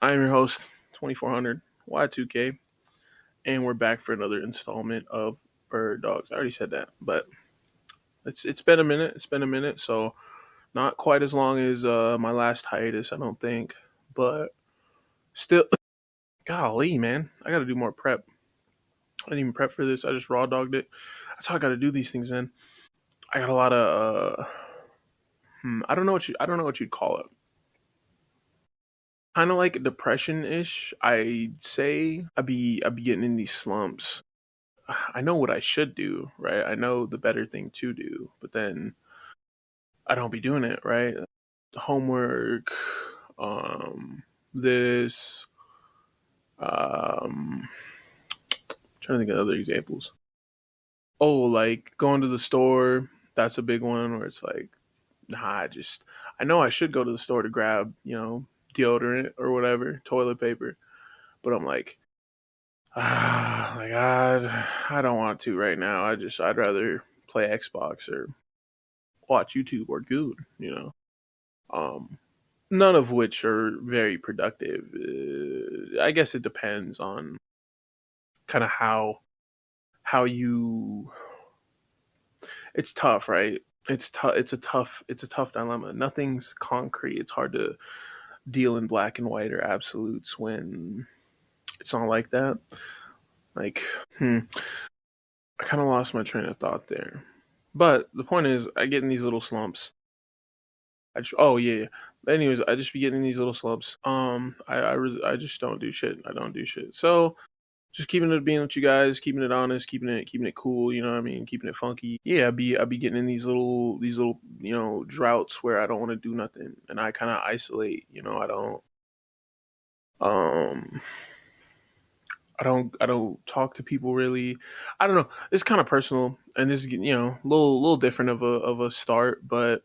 I am your host, 2400 Y2K, and we're back for another installment of Bird Dogs. I already said that, but it's been a minute. It's been a minute, so not quite as long as my last hiatus, I don't think, but still, golly, man, I got to do more prep. I didn't even prep for this. I just raw dogged it. That's how I got to do these things, man. I got a lot of I don't know what you'd call it. Kind of like depression ish. I'd say I'd be getting in these slumps. I know what I should do, right? I know the better thing to do, but then I don't be doing it, right? Homework, this, um, trying to think of other examples. Oh, like going to the store. That's a big one where it's like, nah, I know I should go to the store to grab, deodorant or whatever, toilet paper, but I'm like, my God, I don't want to right now. I'd rather play Xbox or watch YouTube or good. Um, none of which are very productive. I guess it depends on kind of how you. It's tough, right? It's tough. It's a tough dilemma. Nothing's concrete. It's hard to deal in black and white or absolutes when it's not like that. Like, I kind of lost my train of thought there. But the point is, I get in these little slumps. Oh yeah, yeah. Anyways, I just be getting in these little slumps. I just don't do shit. I don't do shit. So just keeping it being with you guys, keeping it honest, keeping it cool. You know what I mean? Keeping it funky. Yeah, I be getting in these little droughts where I don't want to do nothing, and I kind of isolate. I don't um I don't talk to people really. I don't know. It's kind of personal, and this is a little different of a start, but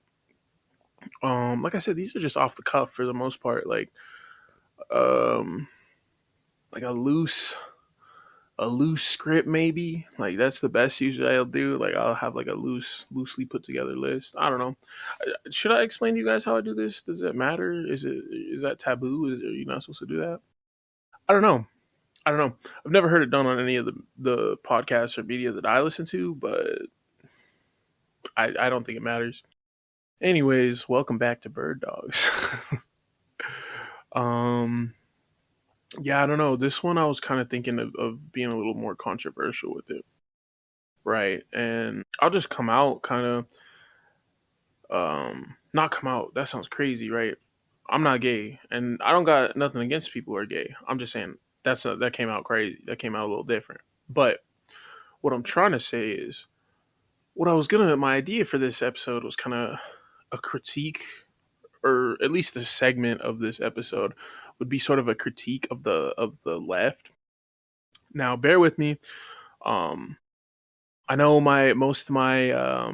like I said, these are just off the cuff for the most part. Um like a loose script maybe. Like that's the best usually I'll do. Like I'll have like a loosely put together list. I don't know. Should I explain to you guys how I do this? Does it matter? Is that taboo? Are you not supposed to do that? I don't know. I don't know. I've never heard it done on any of the podcasts or media that I listen to, but I don't think it matters. Anyways, welcome back to Bird Dogs. um yeah, I don't know. This one I was kind of thinking of being a little more controversial with it. Right. And I'll just come out kind of not come out. That sounds crazy, right? I'm not gay and I don't got nothing against people who are gay. I'm just saying that came out crazy. That came out a little different. But what I'm trying to say is what I was gonna my idea for this episode was kind of a critique, or at least a segment of this episode would be sort of a critique of the left. Now bear with me. um I know my most of my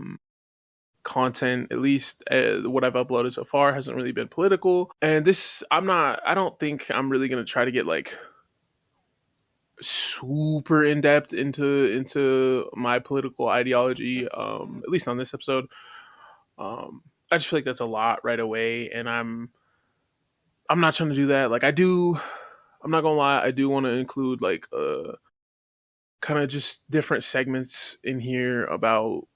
content, at least what I've uploaded so far, hasn't really been political. And this, I don't think I'm really going to try to get like super in depth into my political ideology, at least on this episode. I just feel like that's a lot right away. And I'm not trying to do that. Like, I'm not going to lie, I do want to include like, kind of just different segments in here about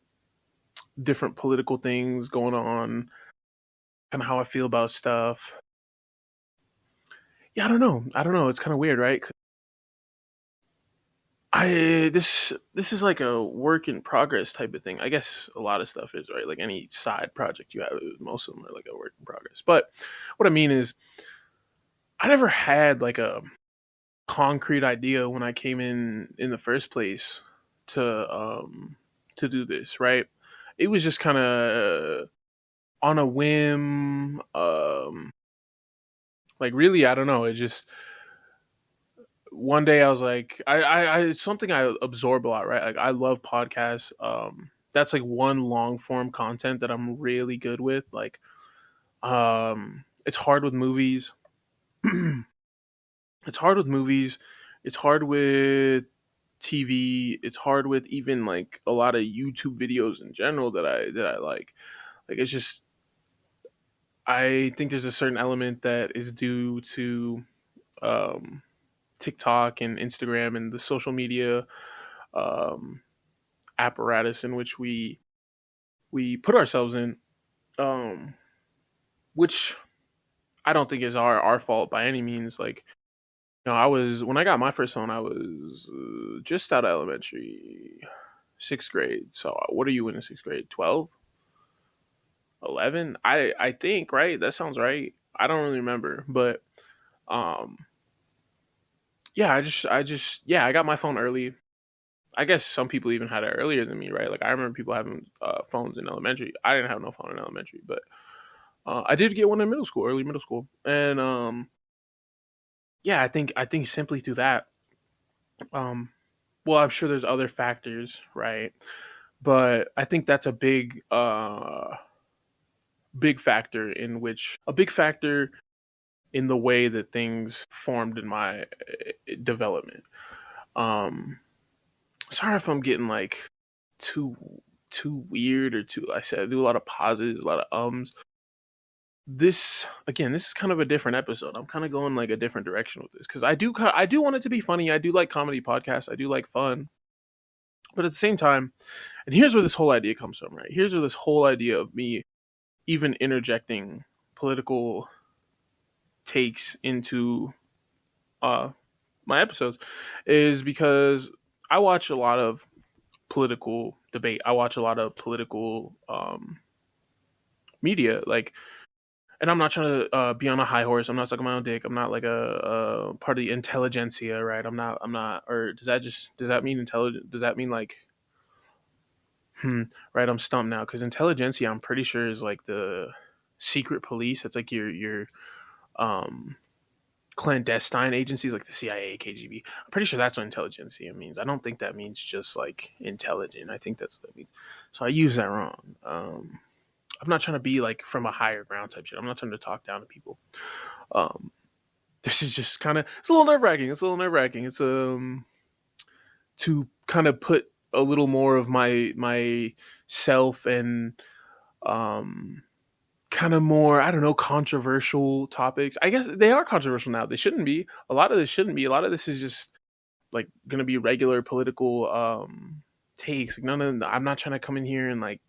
different political things going on, kind of how I feel about stuff. Yeah, I don't know. I don't know. It's kind of weird, right? This is like a work in progress type of thing. I guess a lot of stuff is, right. Like any side project you have, most of them are like a work in progress. But what I mean is, I never had like a concrete idea when I came in the first place to do this. Right. It was just kind of on a whim. Like really, I don't know. It just one day I was like, it's something I absorb a lot, right? Like I love podcasts. That's like one long form content that I'm really good with. Like, it's hard with movies. It's hard with movies. It's hard with TV. It's hard with even like a lot of YouTube videos in general that I like. Like it's just, I think there's a certain element that is due to TikTok and Instagram and the social media um, apparatus in which we put ourselves in, um, which I don't think is our fault by any means. Like, I was when I got my first phone, I was just out of elementary, sixth grade. So what are you in sixth grade? 12, 11? I think, right. That sounds right. I don't really remember, but um, yeah, I got my phone early. I guess some people even had it earlier than me, right? Like I remember people having phones in elementary. I didn't have no phone in elementary, but I did get one in middle school, early middle school, and yeah, I think simply through that, um, well, I'm sure there's other factors, right? But I think that's a big factor in the way that things formed in my development. Um, Sorry if I'm getting like too too weird or too. I said I do a lot of pauses, a lot of ums. This is kind of a different episode. I'm kind of going like a different direction with this because I do want it to be funny. I do like comedy podcasts. I do like fun, but at the same time, and here's where this whole idea comes from. Right here's where this whole idea of me even interjecting political takes into uh my episodes is because I watch a lot of political debate. I watch a lot of political media. Like, and I'm not trying to be on a high horse. I'm not sucking my own dick. I'm not like a part of the intelligentsia, right? I'm not. I'm not. Or does that mean intelligent? Does that mean like right? I'm stumped now because intelligentsia, I'm pretty sure is like the secret police. It's like your um clandestine agencies like the CIA, KGB. I'm pretty sure that's what intelligentsia means. I don't think that means just like intelligent. I think that's what it means. So I use that wrong. I'm not trying to be like from a higher ground type shit. I'm not trying to talk down to people. Um, this is just kind of it's a little nerve wracking. It's a little nerve wracking. It's to kind of put a little more of my self and um kind of more, I don't know, controversial topics. I guess they are controversial now. They shouldn't be. A lot of this shouldn't be. A lot of this is just like going to be regular political takes. Like I'm not trying to come in here and like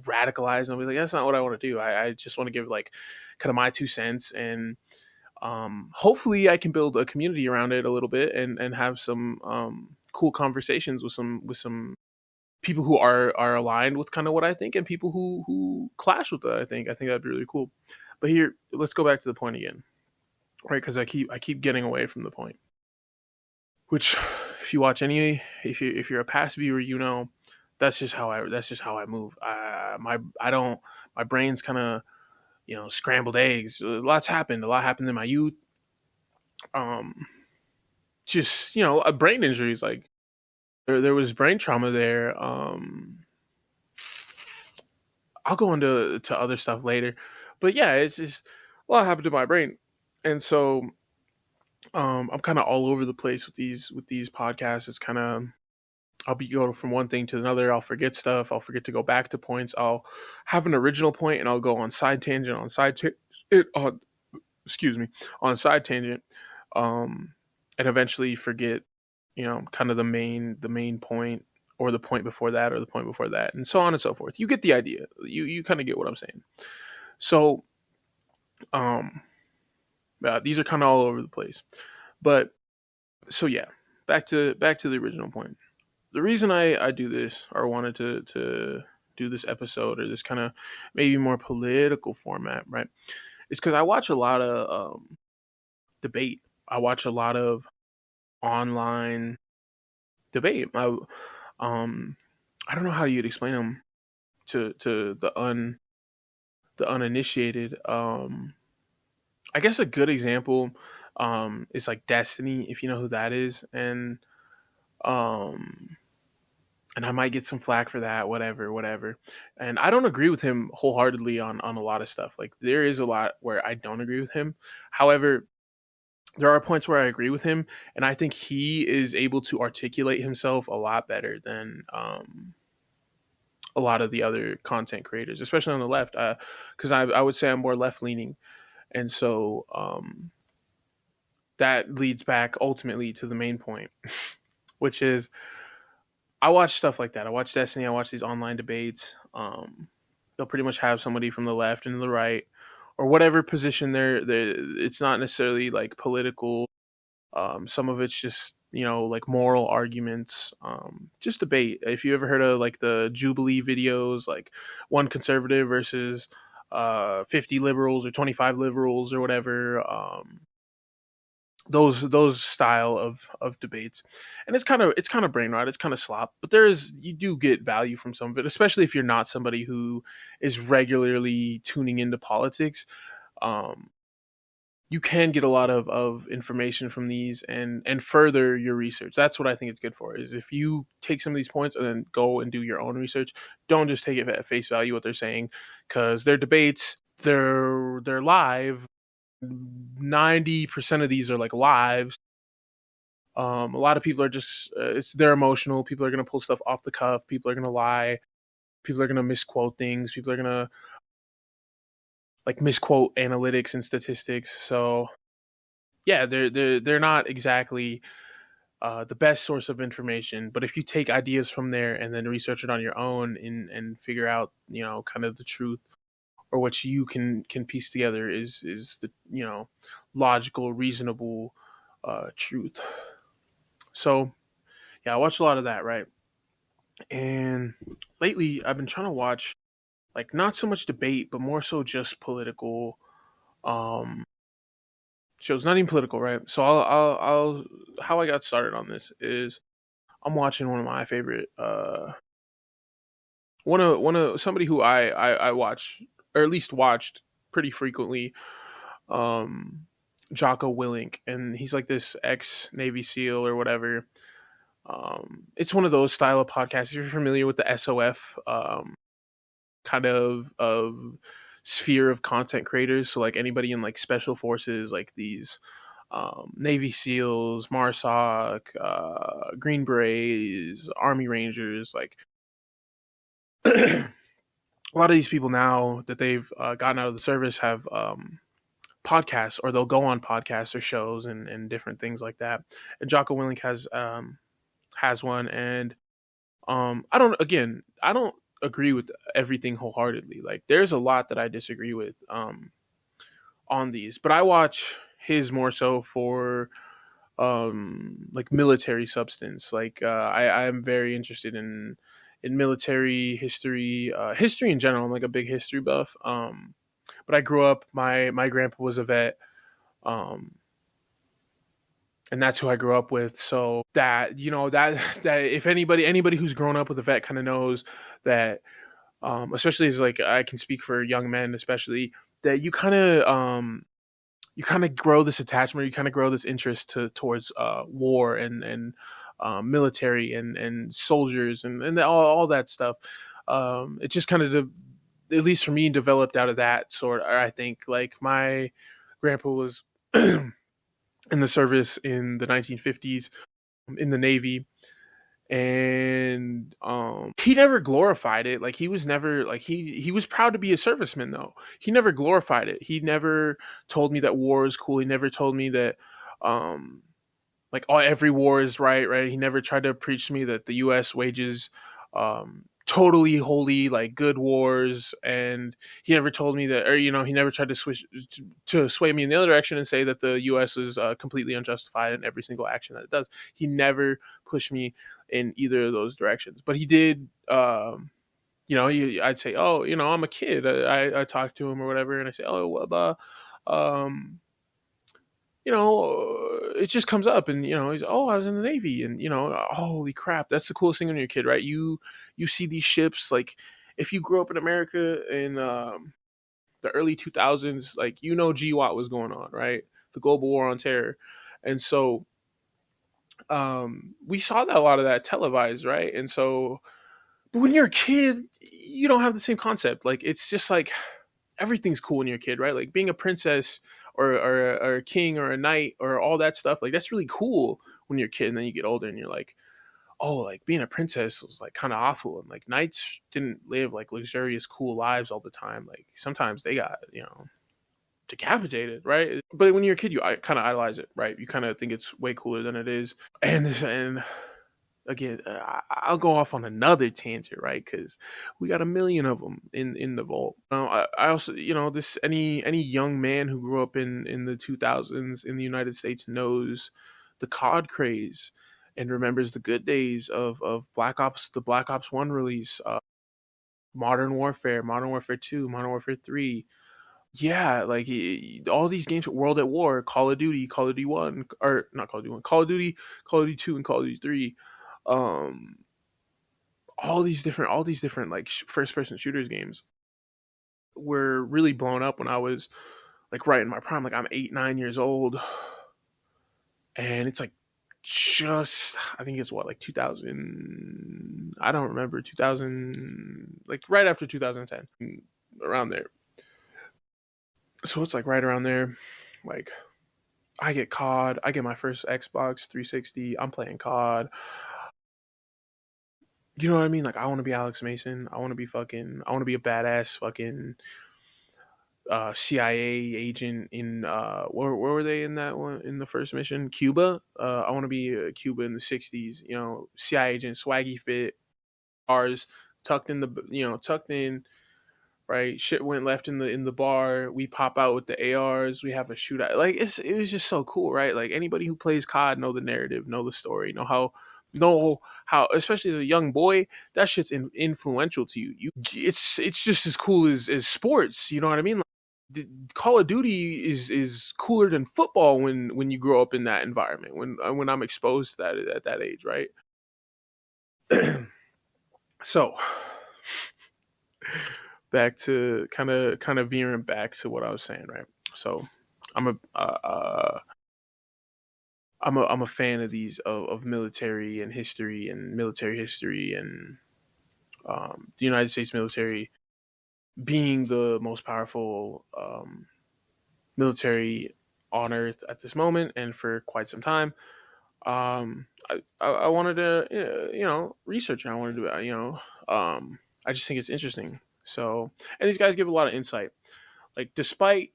radicalize and be like that's not what I want to do. I just want to give like kind of my 2 cents and hopefully I can build a community around it a little bit and have some cool conversations with some people who are aligned with kind of what I think and people who clash with that. I think that'd be really cool. But here, let's go back to the point again, right? Because I keep getting away from the point. Which, if you watch if you're a past viewer, that's just how I move. My brain's kind of scrambled eggs. A lot happened in my youth. Um, just brain injuries. Like there was brain trauma there. I'll go into other stuff later, but yeah, it's just a lot happened to my brain, and so I'm kind of all over the place with these podcasts. It's kind of I'll be going from one thing to another. I'll forget stuff. I'll forget to go back to points. I'll have an original point and I'll go on side tangent on excuse me on side tangent, um, and eventually forget kind of the main point or the point before that or the point before that and so on and so forth. You get the idea. You kind of get what I'm saying. So um, these are kind of all over the place, but so yeah, back to the original point. The reason I do this or wanted to do this episode or this kind of maybe more political format, right? Is because I watch a lot of debate. I watch a lot of online debate. Um, I don't know how you'd explain them to the uninitiated. I guess a good example is like Destiny, if you know who that is, um and I might get some flack for that, whatever. And I don't agree with him wholeheartedly on a lot of stuff. Like there is a lot where I don't agree with him. However, there are points where I agree with him, and I think he is able to articulate himself a lot better than a lot of the other content creators, especially on the left. Because I would say I'm more left leaning, and so that leads back ultimately to the main point, which is I watch stuff like that. I watch Destiny. I watch these online debates. They'll pretty much have somebody from the left and the right, or whatever position they're. It's not necessarily like political. Some of it's just like moral arguments. Just debate. If you ever heard of like the Jubilee videos, like one conservative versus 50 liberals or 25 liberals or whatever. Those style of debates, and it's kind of brain rot, it's kind of slop, but you do get value from some of it, especially if you're not somebody who is regularly tuning into politics. um you can get a lot of information from these and further your research. That's what I think it's good for, is if you take some of these points and then go and do your own research. Don't just take it at face value what they're saying, because their debates, they're live. 90% of these are like lives. A lot of people are just they're emotional. People are going to pull stuff off the cuff. People are going to lie. People are going to misquote things. People are going to like misquote analytics and statistics. So yeah, they're not exactly the best source of information. But if you take ideas from there and then research it on your own and figure out kind of the truth, or what you can piece together is the logical, reasonable truth. So yeah, I watch a lot of that, right? And lately, I've been trying to watch like not so much debate, but more so just political um, shows. Not even political, right? So I'll how I got started on this is I'm watching one of my favorite one of somebody who I watch, or at least watched pretty frequently, um Jocko Willink, and he's like this ex Navy SEAL or whatever. It's one of those style of podcasts. If you're familiar with the SOF kind of sphere of content creators, so like anybody in like special forces, like these Navy SEALs, MARSOC, Green Berets, Army Rangers, like a lot of these people now that they've gotten out of the service have podcasts, or they'll go on podcasts or shows and different things like that. And Jocko Willink has one, and I don't agree with everything wholeheartedly. Like there's a lot that I disagree with on these, but I watch his more so for like military substance. Like I am very interested in military history, history in general. I'm like a big history buff. But I grew up, my grandpa was a vet. Um and that's who I grew up with. So that that if anybody who's grown up with a vet kind of knows that, especially as like I can speak for young men, especially, that you kind of grow this attachment, you kind of grow this interest towards war and military and soldiers and all that stuff. It just kind of at least for me developed out of that sort. I think like my grandpa was in the service in the 1950s in the Navy, and he never glorified it. Like he was never like he was proud to be a serviceman, though he never glorified it. He never told me that war is cool. He never told me that um like every war is right. He never tried to preach to me that the US wages totally holy like good wars, and he never told me that, or he never tried to sway me in the other direction and say that the US is completely unjustified in every single action that it does. He never pushed me in either of those directions, but he did. I'd say, oh, I'm a kid. I talk to him or whatever, and I say, oh, well, it just comes up, and he's, oh, I was in the Navy, and holy crap, that's the coolest thing when you're a kid, right? You see these ships, like if you grew up in America in the early 2000s, like GWAT was going on, right? The Global War on Terror, and so we saw that a lot of that televised, right? And so, but when you're a kid, you don't have the same concept. Like it's just like everything's cool when you're a kid, right? Like being a princess or a king or a knight or all that stuff. Like that's really cool when you're a kid, and then you get older and you're like, oh, like being a princess was like kind of awful, and like knights didn't live like luxurious, cool lives all the time. Like sometimes they got decapitated, right? But when you're a kid, you kind of idolize it, right? You kind of think it's way cooler than it is. And again, I'll go off on another tangent, right? Because we got a million of them in the vault. I also, this any young man who grew up in the 2000s in the United States knows the COD craze and remembers the good days of Black Ops, the Black Ops One release, Modern Warfare, Modern Warfare Two, Modern Warfare Three. Yeah, like all these games, World at War, Call of Duty One, or not Call of Duty One, Call of Duty Two, and Call of Duty Three. Um, all these different like first person shooters games were really blown up when I was like right in my prime. Like I'm 8, 9 years old, and it's like just I think it's what like 2000. I don't remember 2000, like right after 2010, around there. So it's like right around there, like I get COD. I get my first Xbox 360. I'm playing COD. You know what I mean? Like I want to be Alex Mason. I want to be fucking. I want to be a badass fucking CIA agent in where were they in that one in the first mission? Cuba. I want to be Cuba in the '60s. CIA agent, swaggy fit, ours tucked in the tucked in. Right, shit went left in the bar. We pop out with the ARs. We have a shootout. Like it was just so cool, right? Like anybody who plays COD know the narrative, know the story, know how, especially as a young boy, that shit's influential to you. It's just as cool as sports. You know what I mean? Like, Call of Duty is cooler than football when you grow up in that environment. When I'm exposed to that at that age, right? So back to kind of veering back to what I was saying, right? So I'm I'm a fan of these of military and history and military history and the United States military being the most powerful military on Earth at this moment and for quite some time. I wanted to research and I wanted to I just think it's interesting. So and these guys give a lot of insight. Like despite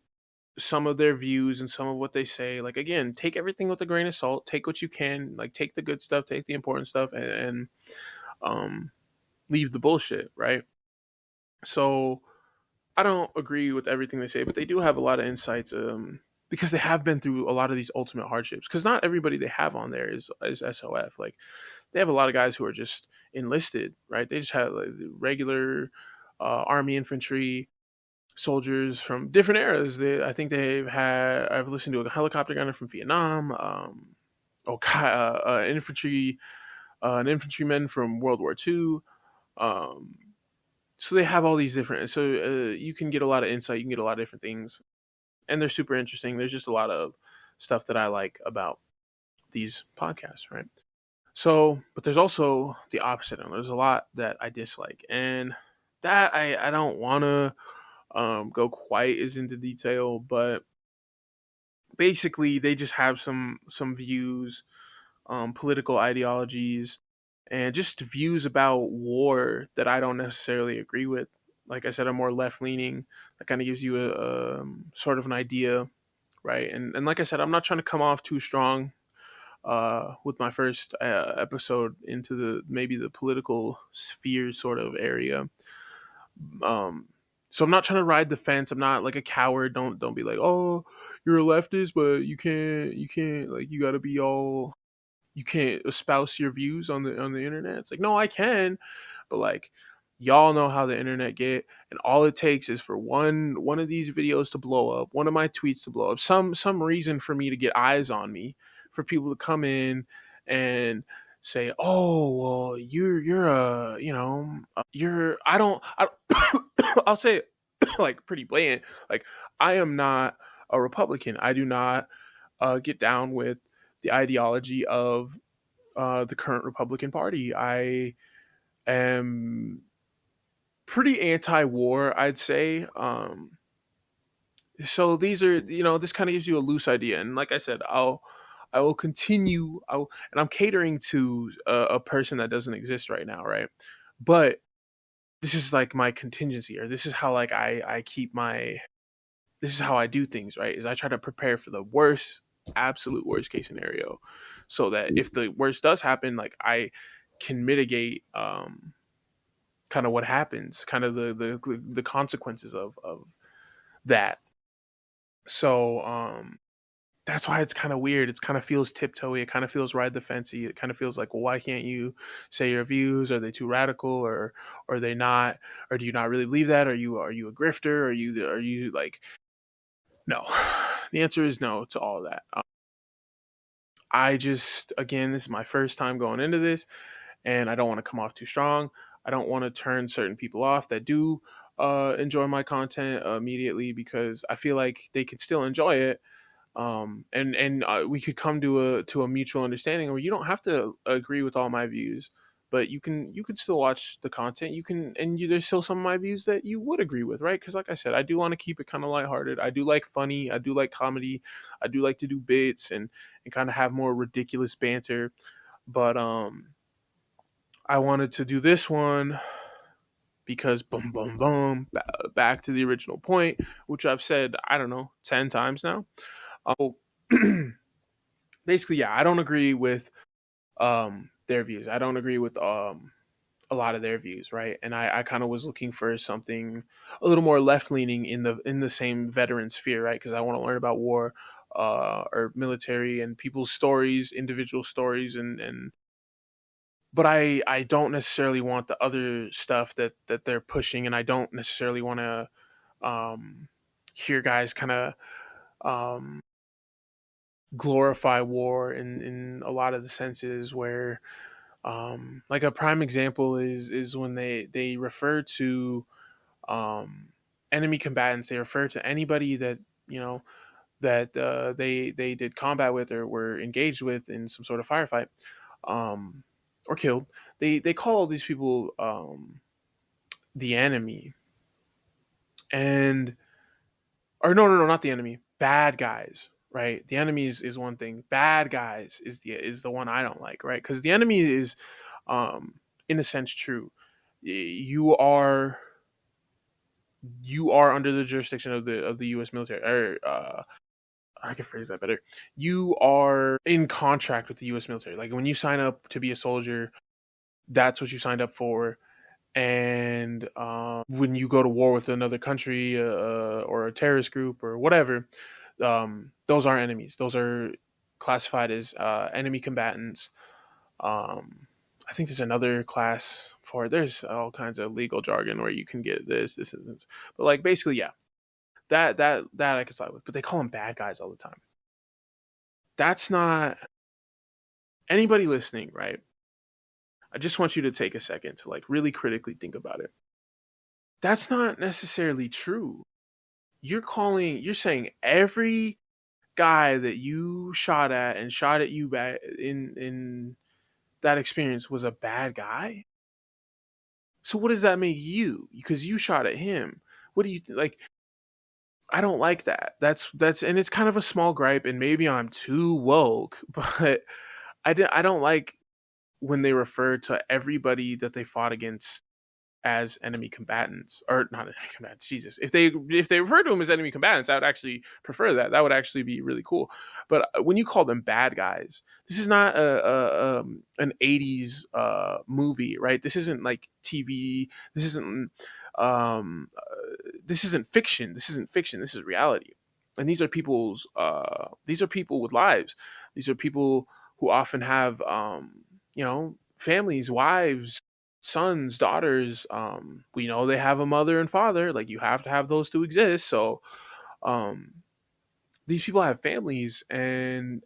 some of their views and some of what they say, like again, take everything with a grain of salt. Take what you can, like take the good stuff, take the important stuff, and um, leave the bullshit. Right. So I don't agree with everything they say, but they do have a lot of insights. Because they have been through a lot of these ultimate hardships. Because not everybody they have on there is SOF. Like they have a lot of guys who are just enlisted, right? They just have like regular army infantry soldiers from different eras. I think they've had. I've listened to a helicopter gunner from Vietnam. Infantry, an infantryman from World War II. Um, so they have all these different. So you can get a lot of insight. You can get a lot of different things, and they're super interesting. There's just a lot of stuff that I like about these podcasts, right? So, but there's also the opposite, and there's a lot that I dislike, and that I don't want to go quite as into detail, but basically they just have some views, political ideologies, and just views about war that I don't necessarily agree with. Like I said, I'm more left leaning. That kind of gives you a sort of an idea, right? And like I said, I'm not trying to come off too strong with my first episode into maybe the political sphere sort of area. Um, so I'm not trying to ride the fence. I'm not like a coward. Don't be like, oh, you're a leftist, but you can't like you got to be all you can't espouse your views on the internet. It's like no, I can, but like y'all know how the internet get, and all it takes is for one of these videos to blow up, one of my tweets to blow up, some reason for me to get eyes on me, for people to come in and say, oh well, you're a you're I'll say it like pretty blatant. Like I am not a Republican. I do not get down with the ideology of the current Republican Party. I am pretty anti-war, I'd say. So these are, this kind of gives you a loose idea. And like I said, I will continue. And I'm catering to a person that doesn't exist right now, right? But this is like my contingency, or this is how like I keep my this is how I do things, right? Is I try to prepare for the worst, absolute worst case scenario, so that if the worst does happen, like I can mitigate kind of what happens, kind of the consequences of that. So that's why it's kind of weird. It kind of feels tiptoey. It kind of feels ride the fancy. It kind of feels like, well, why can't you say your views? Are they too radical, or are they not? Or do you not really believe that? Are you a grifter? Are you like no? The answer is no to all of that. I just, again, this is my first time going into this, and I don't want to come off too strong. I don't want to turn certain people off that do enjoy my content immediately, because I feel like they could still enjoy it, and we could come to a mutual understanding where you don't have to agree with all my views, but you can still watch the content. You can, and there's still some of my views that you would agree with, right? Because like I said, I do want to keep it kind of lighthearted. I do like funny. I do like comedy. I do like to do bits and kind of have more ridiculous banter. But I wanted to do this one because boom, boom, boom, back to the original point, which I've said, I don't know, 10 times now. Oh, basically, yeah, I don't agree with their views. I don't agree with a lot of their views, right? And I kind of was looking for something a little more left leaning in the same veteran sphere, right? Because I want to learn about war, or military and people's stories, individual stories, and but I don't necessarily want the other stuff that they're pushing, and I don't necessarily want to hear guys kind of um, glorify war in a lot of the senses where like a prime example is when they refer to um, enemy combatants. They refer to anybody that you know that they did combat with or were engaged with in some sort of firefight, um, or killed. They call these people the enemy, and or no, not the enemy, bad guys, right? The enemy is one thing, bad guys is the one I don't like, right? Because the enemy is in a sense true. You are under the jurisdiction of the US military, or I can phrase that better. You are in contract with the US military. Like when you sign up to be a soldier, that's what you signed up for. And when you go to war with another country, or a terrorist group or whatever, those are enemies. Those are classified as enemy combatants. I think there's another class for it. There's all kinds of legal jargon where you can get this, and this. But like basically, yeah, that I could side with. But they call them bad guys all the time. That's not anybody listening, right? I just want you to take a second to like really critically think about it. That's not necessarily true. You're saying every guy that you shot at and shot at you back in that experience was a bad guy. So what does that make you? Because you shot at him. What do you like? I don't like that. That's and it's kind of a small gripe, and maybe I'm too woke, but I don't like when they refer to everybody that they fought against as enemy combatants, or not enemy combatants. Jesus, if they refer to them as enemy combatants, I would actually prefer that. That would actually be really cool. But when you call them bad guys, this is not an '80s movie, right? This isn't like TV. Um, this isn't fiction. This isn't fiction. This is reality. And these are people with lives. These are people who often have families, wives, sons, daughters. We know they have a mother and father. Like you have to have those to exist. So um, these people have families, and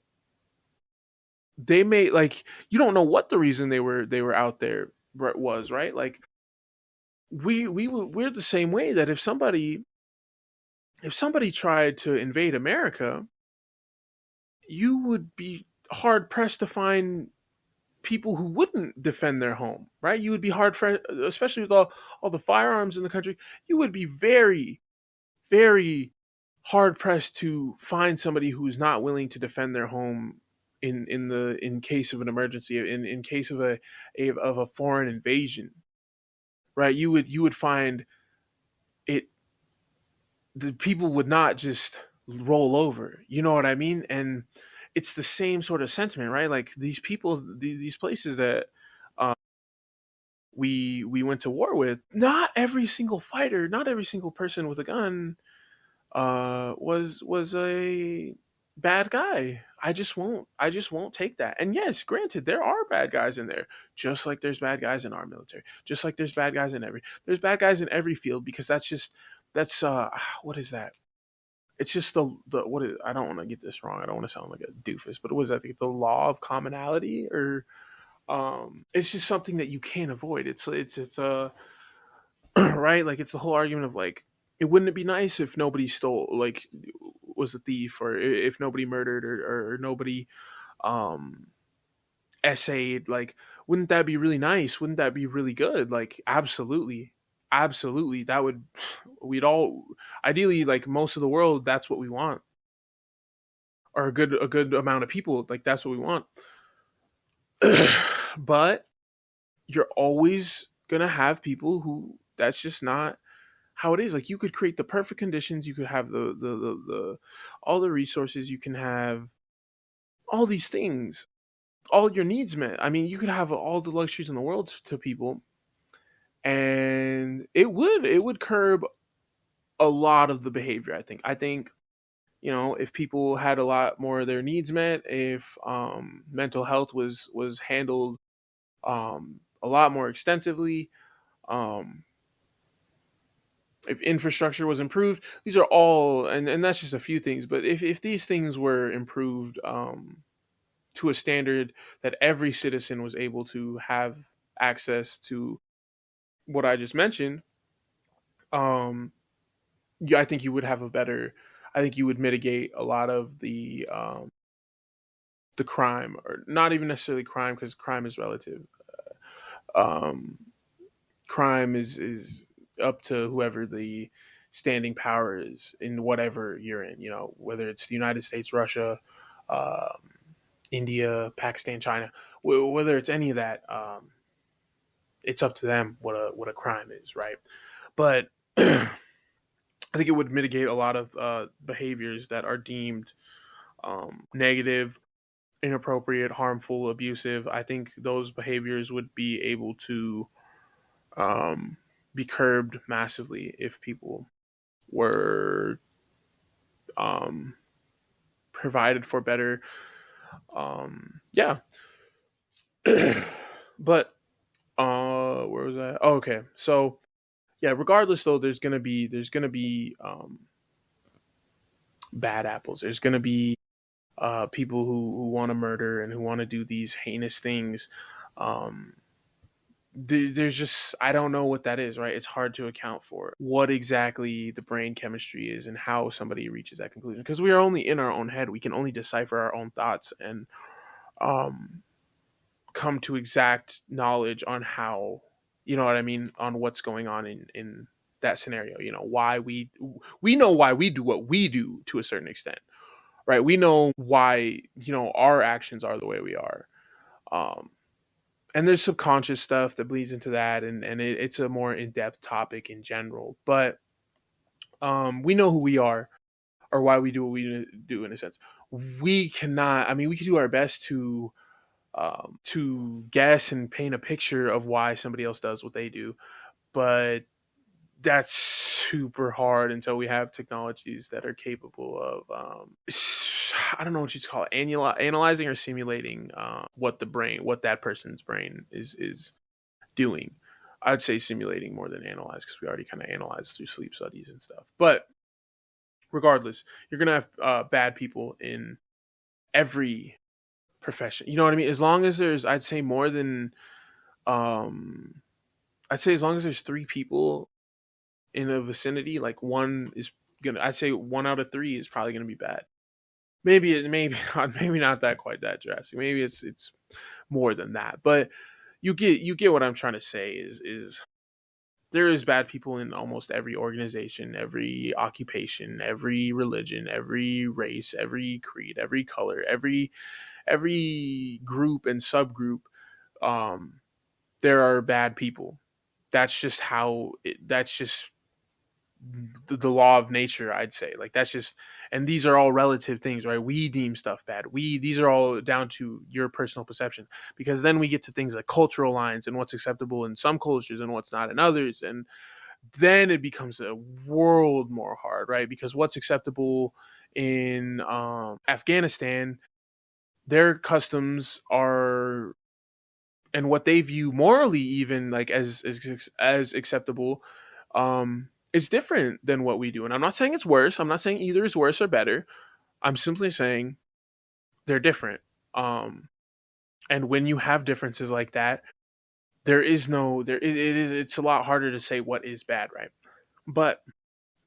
they may like you don't know what the reason they were out there was, right? Like we're the same way, that if somebody tried to invade America, you would be hard pressed to find people who wouldn't defend their home, right? You would be hard for, especially with all the firearms in the country, you would be very, very hard pressed to find somebody who's not willing to defend their home in case of an emergency, in case of a foreign invasion, right? You would find it the people would not just roll over. You know what I mean? And it's the same sort of sentiment, right? Like these people, these places that uh, we went to war with. Not every single fighter, not every single person with a gun was a bad guy. I just won't take that. And yes, granted, there are bad guys in there, just like there's bad guys in our military, just like there's bad guys in there's bad guys in every field, because that's what is that? It's just the what is, I don't want to get this wrong. I don't want to sound like a doofus, but was that the law of commonality, or it's just something that you can't avoid. It's right, like it's the whole argument of like, it wouldn't it be nice if nobody stole, like, was a thief, or if nobody murdered, or nobody um essayed, like, wouldn't that be really nice, wouldn't that be really good? Like, absolutely, absolutely, that would, we'd all, ideally, like most of the world, that's what we want, or a good amount of people, like that's what we want. But you're always gonna have people who, that's just not how it is. Like, you could create the perfect conditions, you could have the all the resources, you can have all these things, all your needs met. I mean, you could have all the luxuries in the world to people, and it would curb a lot of the behavior. I think, you know, if people had a lot more of their needs met, if mental health was handled a lot more extensively, um, if infrastructure was improved, these are all, and that's just a few things, but if these things were improved to a standard that every citizen was able to have access to what I just mentioned, um, yeah, I think you would have a better, I think you would mitigate a lot of the crime, or not even necessarily crime, because crime is relative. Um, crime is up to whoever the standing power is in whatever you're in. You know, whether it's the United States, Russia, um, India, Pakistan, China, whether it's any of that, it's up to them what a crime is, right? But I think it would mitigate a lot of behaviors that are deemed negative, inappropriate, harmful, abusive. I think those behaviors would be able to um, be curbed massively if people were um, provided for better. Yeah, but where was I? Oh, okay, so yeah. Regardless, though, there's gonna be bad apples. There's gonna be people who want to murder and who want to do these heinous things. Um, there's just, I don't know what that is, right? It's hard to account for what exactly the brain chemistry is and how somebody reaches that conclusion, because we are only in our own head. We can only decipher our own thoughts and um, come to exact knowledge on how, you know what I mean, on what's going on in that scenario. You know, why we know why we do what we do to a certain extent, right? We know why, you know, our actions are the way we are. Um, and there's subconscious stuff that bleeds into that, and it's a more in-depth topic in general, but we know who we are, or why we do what we do. In a sense, we cannot, I mean, we can do our best to guess and paint a picture of why somebody else does what they do, but that's super hard until we have technologies that are capable of I don't know what you'd call it, analyzing or simulating what that person's brain is doing. I'd say simulating more than analyze, because we already kind of analyze through sleep studies and stuff. But regardless, you're gonna have bad people in every profession. You know what I mean? As long as there's, I'd say more than, um, I'd say as long as there's three people in a vicinity, like one is gonna, I'd say one out of three is probably gonna be bad. Maybe maybe not that quite that drastic. Maybe it's more than that. But you get what I'm trying to say is there is bad people in almost every organization, every occupation, every religion, every race, every creed, every color, every group and subgroup. Um, there are bad people. That's just how. That's just the law of nature, I'd say. Like that's just, and these are all relative things, right? We deem stuff bad. These are all down to your personal perception, because then we get to things like cultural lines and what's acceptable in some cultures and what's not in others. And then it becomes a world more hard, right? Because what's acceptable in Afghanistan, their customs are, and what they view morally even like as acceptable, is different than what we do. And I'm not saying it's worse. I'm not saying either is worse or better. I'm simply saying they're different. Um, and when you have differences like that, there is no there. It is. It's a lot harder to say what is bad, right? But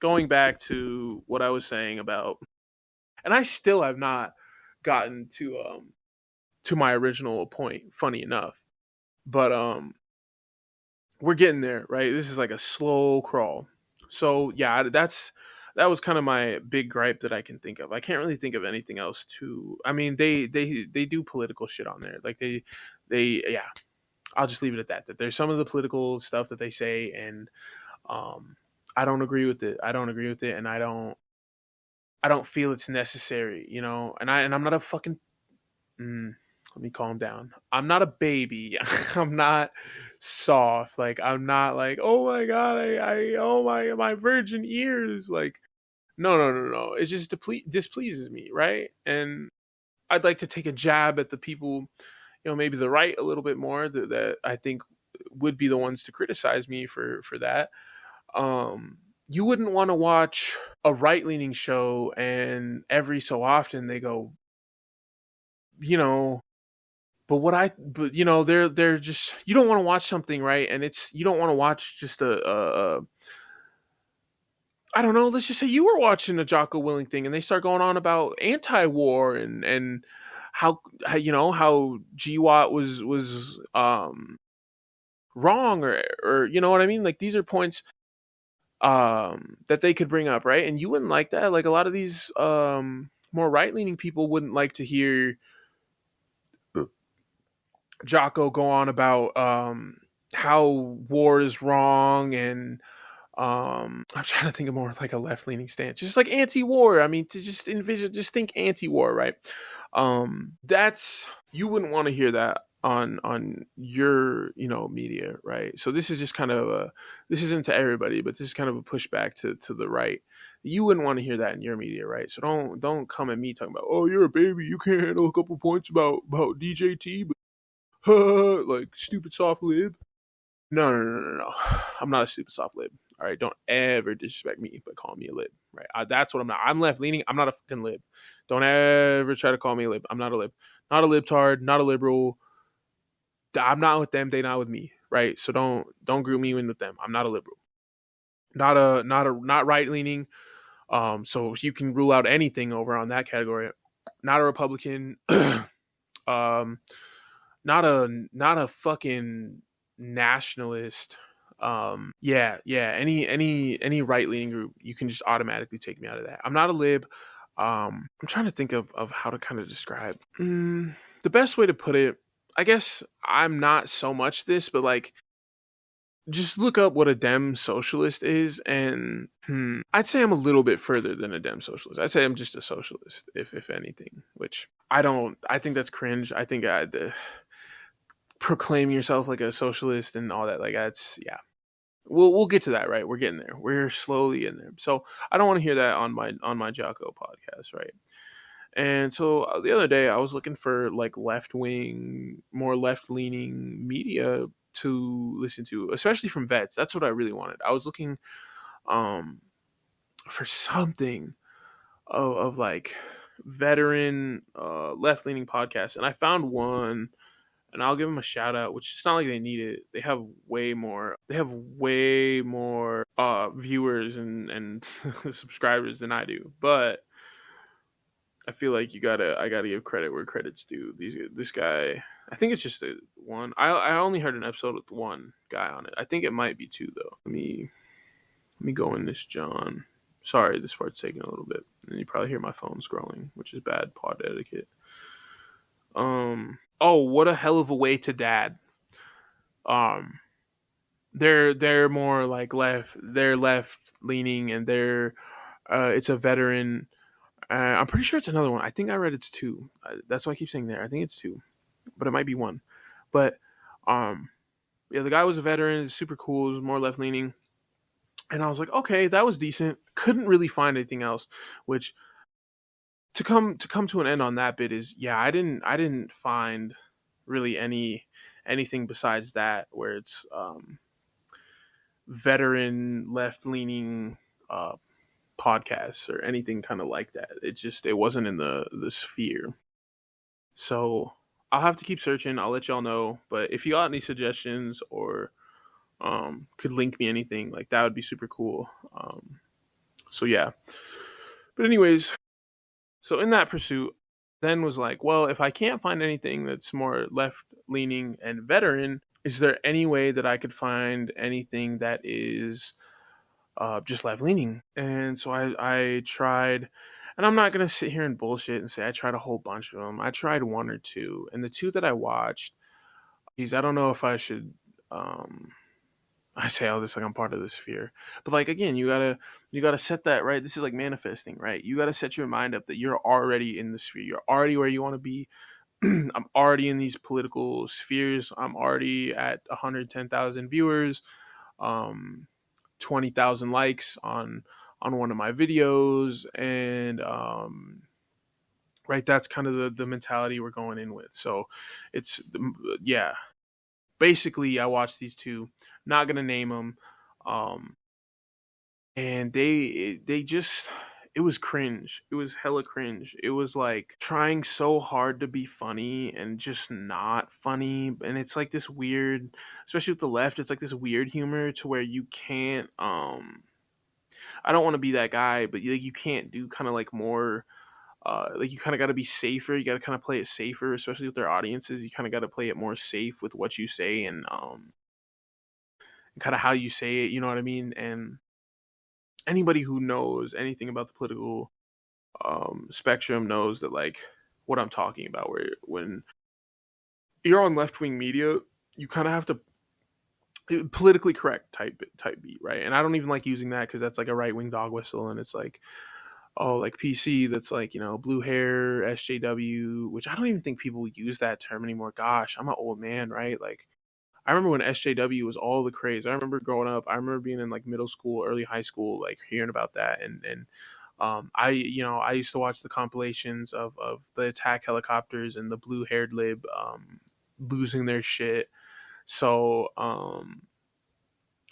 going back to what I was saying about, and I still have not gotten to my original point. Funny enough, but we're getting there, right? This is like a slow crawl. So yeah, that was kind of my big gripe that I can think of. I can't really think of anything else to. I mean, they do political shit on there. Like they yeah. I'll just leave it at that. That there's some of the political stuff that they say, and I don't agree with it. I don't agree with it, and I don't feel it's necessary, you know. And I'm not a fucking. Let me calm down. I'm not a baby. I'm not soft. Like I'm not like, oh my god, I oh my virgin ears. Like no. It just displeases me, right? And I'd like to take a jab at the people, you know, maybe the right a little bit more that I think would be the ones to criticize me for that. You wouldn't want to watch a right leaning show and every so often they go, you know, but you know, they're just, you don't want to watch something, right? And it's, you don't want to watch just a I don't know, let's just say you were watching a Jocko Willing thing and they start going on about anti-war and how you know how GWAT was wrong, or you know what I mean? Like these are points that they could bring up, right? And you wouldn't like that. Like a lot of these more right-leaning people wouldn't like to hear Jocko go on about how war is wrong, and I'm trying to think of more like a left leaning stance, just like anti-war. I mean, to just envision, just think anti-war, right? That's, you wouldn't want to hear that on your, you know, media, right? So this is just kind of a, this isn't to everybody, but this is kind of a pushback to the right. You wouldn't want to hear that in your media, right? So don't come at me talking about, oh, you're a baby, you can't handle a couple points about DJT, but like stupid soft lib. No. I'm not a stupid soft lib. All right, don't ever disrespect me by calling me a lib. Right, that's what I'm not. I'm left leaning. I'm not a fucking lib. Don't ever try to call me a lib. I'm not a lib. Not a libtard. Not a liberal. I'm not with them. They not with me. Right. So don't group me in with them. I'm not a liberal. Not right leaning. So you can rule out anything over on that category. Not a Republican. um, not a fucking nationalist. Any right leaning group, you can just automatically take me out of that. I'm not a lib. I'm trying to think of how to kind of describe the best way to put it. I guess I'm not so much this, but like just look up what a Dem socialist is, and I'd say I'm a little bit further than a Dem socialist. I'd say I'm just a socialist, if anything. Which I don't. I think that's cringe. I think proclaim yourself like a socialist and all that, like that's, yeah, we'll get to that, right? We're getting there, we're slowly in there. So I don't want to hear that on my Jocko podcast, right? And so the other day I was looking for like more left leaning media to listen to, especially from vets. That's what I really wanted. I was looking for something of like veteran left leaning podcasts, and I found one, and I'll give them a shout out, which it's not like they need it. They have way more. They have way more viewers and subscribers than I do. But I feel like I gotta give credit where credit's due. This guy, I think it's just one. I only heard an episode with one guy on it. I think it might be two though. Let me go in this, John. Sorry, this part's taking a little bit, and you probably hear my phone scrolling, which is bad pod etiquette. Oh, what a hell of a way to dad. They're more like left. They're left leaning, and it's a veteran. I'm pretty sure it's another one. I think I read it's two. That's why I keep saying there. I think it's two, but it might be one. But um, yeah, the guy was a veteran. Super cool. He was more left leaning, and I was like, okay, that was decent. Couldn't really find anything else. Which to come to an end on that bit is, yeah, I didn't find really anything besides that where it's veteran left leaning uh, podcasts or anything kind of like that. It wasn't in the sphere. So I'll have to keep searching. I'll let y'all know. But if you got any suggestions or could link me anything, like that would be super cool. So yeah. But anyways, so in that pursuit, then was like, well, if I can't find anything that's more left leaning and veteran, is there any way that I could find anything that is just left leaning? And so I tried, and I'm not gonna sit here and bullshit and say I tried a whole bunch of them. I tried one or two, and the two that I watched, I don't know if I should. I say all this like I'm part of this sphere, but like again, you gotta set that right. This is like manifesting, right? You gotta set your mind up that you're already in the sphere. You're already where you want to be. I'm already in these political spheres. I'm already at 110,000 viewers, um, 20,000 likes on one of my videos, and right, that's kind of the mentality we're going in with. So it's yeah, basically I watched these two. Not gonna name them, um, and they just it was cringe. It was hella cringe. It was like trying so hard to be funny and just not funny. And it's like this weird, especially with the left, it's like this weird humor to where you can't I don't want to be that guy, but you can't do kind of like more like you kind of got to be safer. You got to kind of play it safer, especially with their audiences. You kind of got to play it more safe with what you say and kind of how you say it. You know what I mean? And anybody who knows anything about the political spectrum knows that like what I'm talking about. Where when you're on left wing media, you kind of have to politically correct type beat, right? And I don't even like using that because that's like a right wing dog whistle, and it's like oh like PC that's like blue hair SJW, which I don't even think people use that term anymore. Gosh, I'm an old man, right? Like I remember when SJW was all the craze. I remember growing up. I remember being in like middle school, early high school, like hearing about that. And I used to watch the compilations of the attack helicopters and the blue haired lib losing their shit. So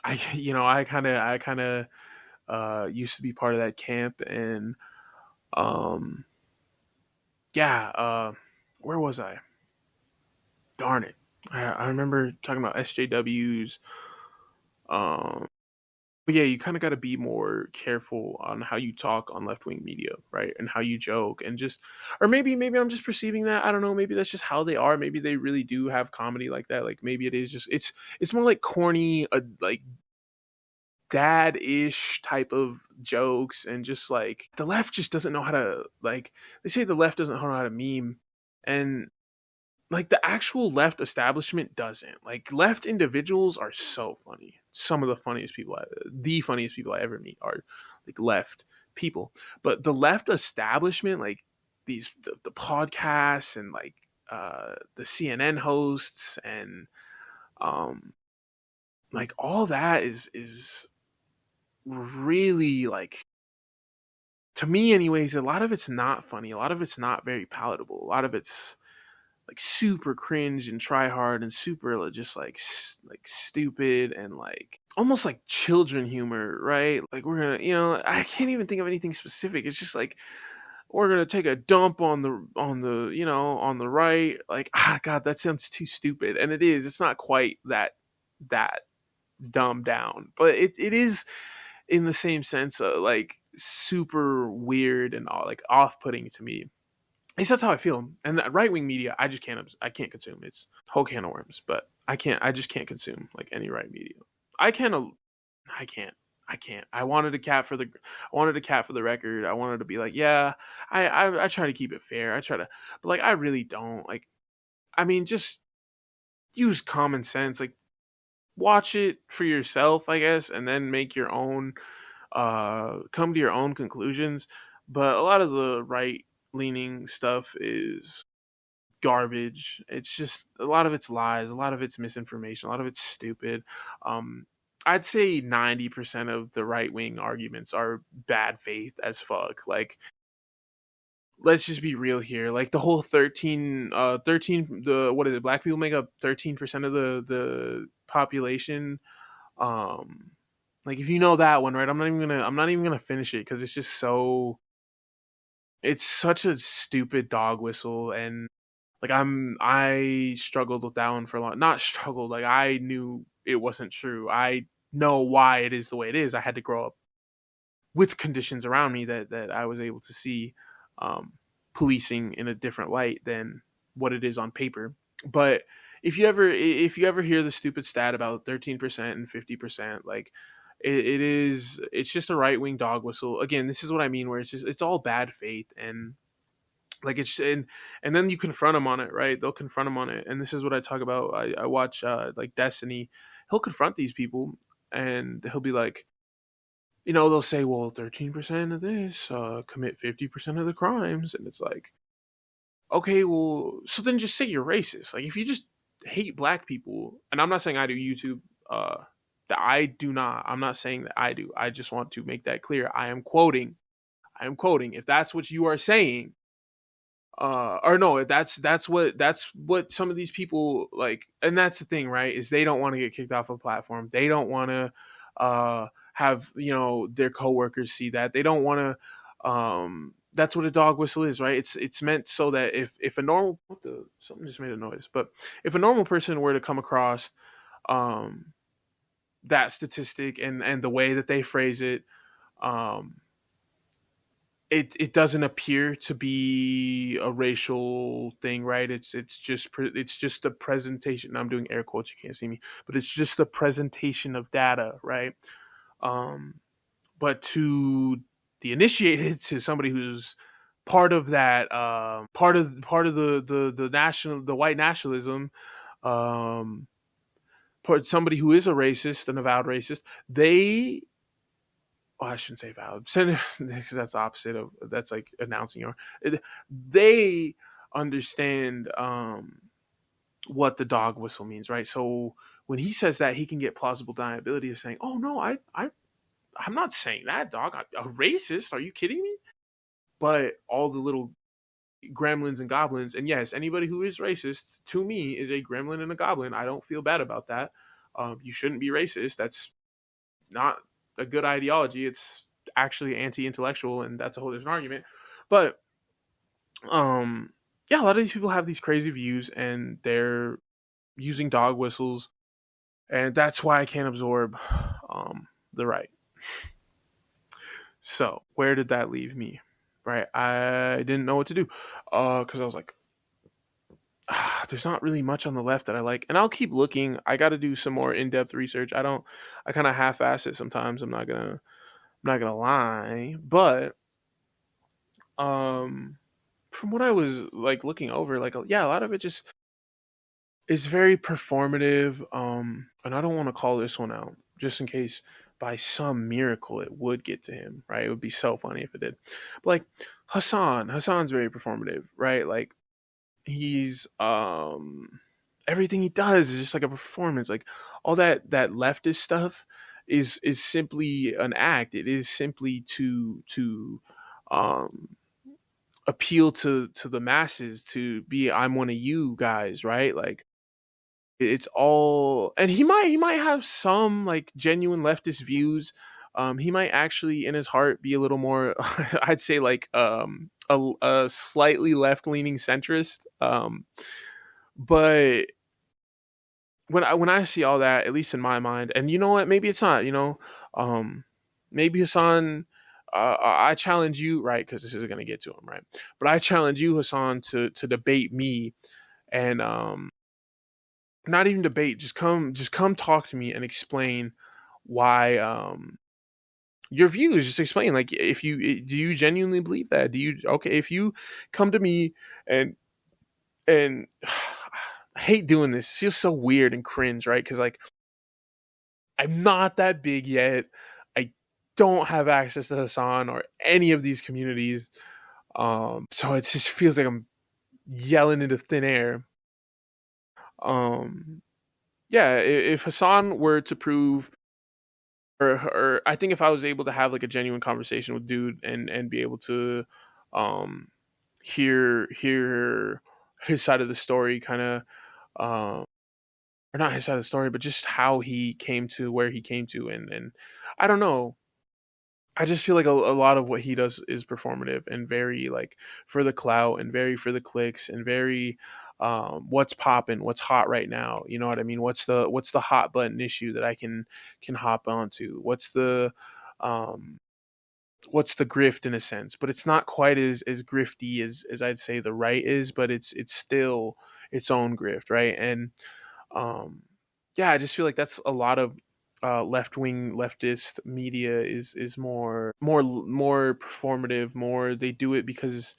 I kind of used to be part of that camp, and um, yeah, where was I? Darn it. I remember talking about SJWs. But yeah, you kind of got to be more careful on how you talk on left wing media, right? And how you joke, and just, or maybe I'm just perceiving that. I don't know. Maybe that's just how they are. Maybe they really do have comedy like that. Like maybe it is just it's more like corny, like dad ish type of jokes, and just like the left just doesn't know how to like. They say the left doesn't know how to meme, and like the actual left establishment doesn't. Like left individuals are so funny. Some of the the funniest people I ever meet are like left people. But the left establishment, like the podcasts and like the CNN hosts and um like all that is really like, to me anyways, a lot of it's not funny. A lot of it's not very palatable. A lot of it's like super cringe and try hard and super just like stupid and like almost like children humor, right? Like we're gonna, I can't even think of anything specific. It's just like we're gonna take a dump on the right. Like God, that sounds too stupid, and it is. It's not quite that dumbed down, but it is in the same sense, like super weird and all like off putting to me. At least that's how I feel. And the right wing media, I can't consume. It's a whole can of worms. But I just can't consume like any right media. I can, I can't, I can't. I wanted a cat for the record. I wanted to be like, yeah, I, I try to keep it fair. I try to, but like I really don't. Like, I mean, just use common sense. Like watch it for yourself, I guess, and then make your own, come to your own conclusions. But a lot of the right leaning stuff is garbage. It's just a lot of it's lies, a lot of it's misinformation, a lot of it's stupid. Um, I'd say 90% of the right wing arguments are bad faith as fuck. Like, let's just be real here. Like the whole 13, the what is it? Black people make up 13% of the population. Um, like if you know that one, right? I'm not even gonna finish it because it's just so, it's such a stupid dog whistle. And like I struggled with that one for a long, not struggled, like I knew it wasn't true. I know why it is the way it is. I had to grow up with conditions around me that I was able to see, um, policing in a different light than what it is on paper. But if you ever hear the stupid stat about 13% and 50%, like it's just a right wing dog whistle. Again, this is what I mean, where it's all bad faith. And like it's and then you confront them on it, right? They'll confront them on it. And this is what I talk about. I watch like Destiny. He'll confront these people, and he'll be like, they'll say, well, 13% of this commit 50% of the crimes. And it's like, okay, well, so then just say you're racist. Like, if you just hate black people, and I'm not saying I do YouTube, that I do not, I'm not saying that I do. I just want to make that clear. I am quoting, if that's what you are saying, or no, that's what some of these people like. And that's the thing, right, is they don't want to get kicked off a platform. They don't want to have their coworkers see that. They don't want to, that's what a dog whistle is, right? It's meant so that if a normal, something just made a noise, but if a normal person were to come across um that statistic and the way that they phrase it, um it doesn't appear to be a racial thing, right? It's just the presentation. I'm doing air quotes, you can't see me, but it's just the presentation of data, right? Um, but to the initiated, to somebody who's part of that, part of the national, the white nationalism, um, somebody who is a racist, an avowed racist, they, oh, I shouldn't say valid because that's opposite of, that's like announcing your, they understand what the dog whistle means, right? So when he says that, he can get plausible deniability of saying, oh no, I'm not saying that, dog. A racist, are you kidding me? But all the little gremlins and goblins, and yes, anybody who is racist to me is a gremlin and a goblin. I don't feel bad about that. You shouldn't be racist. That's not a good ideology. It's actually anti-intellectual, and that's a whole different argument. But yeah, a lot of these people have these crazy views, and they're using dog whistles, and that's why I can't absorb the right. So where did that leave me? Right, I didn't know what to do because I was like, there's not really much on the left that I like, and I'll keep looking. I got to do some more in-depth research. I kind of half-ass it sometimes. I'm not gonna lie, but um, from what I was like looking over, like yeah, a lot of it just is very performative. And I don't want to call this one out just in case by some miracle it would get to him, right? It would be so funny if it did. But like Hassan's very performative, right? Like he's everything he does is just like a performance. Like all that leftist stuff is simply an act. It is simply to um appeal to the masses, to be, I'm one of you guys, right? Like it's all, and he might have some like genuine leftist views. He might actually in his heart be a little more I'd say like a slightly left-leaning centrist. But when I see all that, at least in my mind, and you know what, maybe it's not, um maybe Hassan, I challenge you, right, because this is going to get to him, right, but I challenge you, Hassan, to debate me. And not even debate, just come talk to me and explain why your views, just explain, like, if you do, you genuinely believe that, do you, okay, if you come to me and I hate doing this, it feels so weird and cringe, right, because like I'm not that big yet. I don't have access to Hassan or any of these communities. So it just feels like I'm yelling into thin air. Um, yeah, if Hassan were to prove, or I think if I was able to have like a genuine conversation with dude and be able to, um, hear his side of the story, kind of, or not his side of the story, but just how he came to where he came to, and I don't know. I just feel like a lot of what he does is performative and very like for the clout and very for the clicks and very what's popping, what's hot right now. You know what I mean? What's the hot button issue that I can hop onto? Um, what's the grift in a sense? But it's not quite as grifty as I'd say the right is, but it's still its own grift, right? And um, yeah, I just feel like that's a lot of left wing leftist media is more performative. More they do it because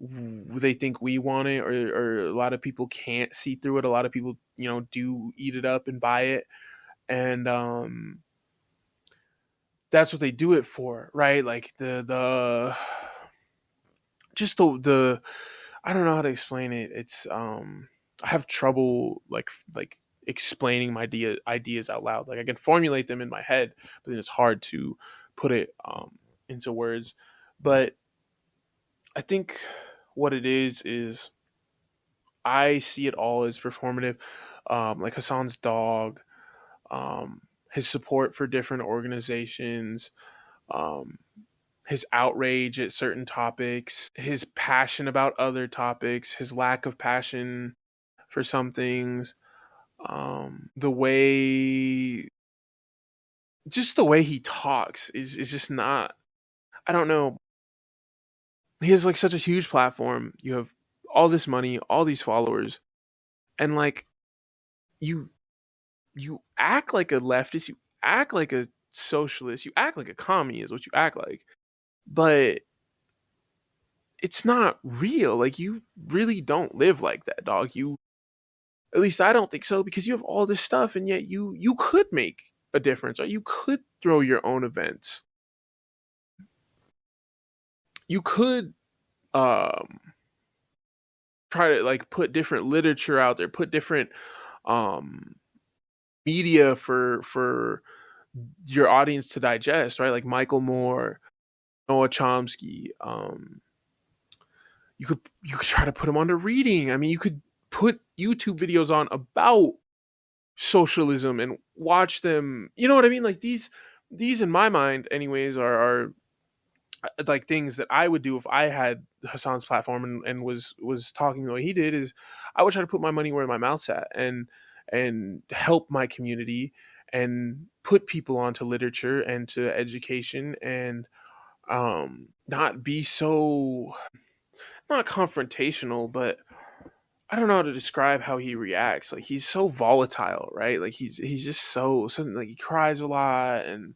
they think we want it, or a lot of people can't see through it. A lot of people, do eat it up and buy it, and that's what they do it for, right? Like the just the I don't know how to explain it. It's I have trouble like explaining my ideas out loud. Like I can formulate them in my head, but then it's hard to put it into words. But I think what it is I see it all as performative. Like Hassan's dog, his support for different organizations, um, his outrage at certain topics, his passion about other topics, his lack of passion for some things, the way, just the way he talks is just not. I don't know. He has like such a huge platform. You have all this money, all these followers, and like you you act like a leftist, you act like a socialist, you act like a commie is what you act like, but it's not real. Like you really don't live like that, dog. You At least I don't think so because you have all this stuff and yet you could make a difference or you could throw your own events. You could um try to like put different literature out there, put different um media for your audience to digest, right? Like Michael Moore, Noah Chomsky. You could try to put them onto reading. I mean, you could put YouTube videos on about socialism and watch them. You know what I mean? Like these in my mind, anyways, are like things that I would do if I had Hassan's platform and was talking the way he did. Is I would try to put my money where my mouth's at and help my community and put people onto literature and to education and not be so not confrontational, but I don't know how to describe how he reacts. Like he's so volatile, right? Like he's just so something like he cries a lot and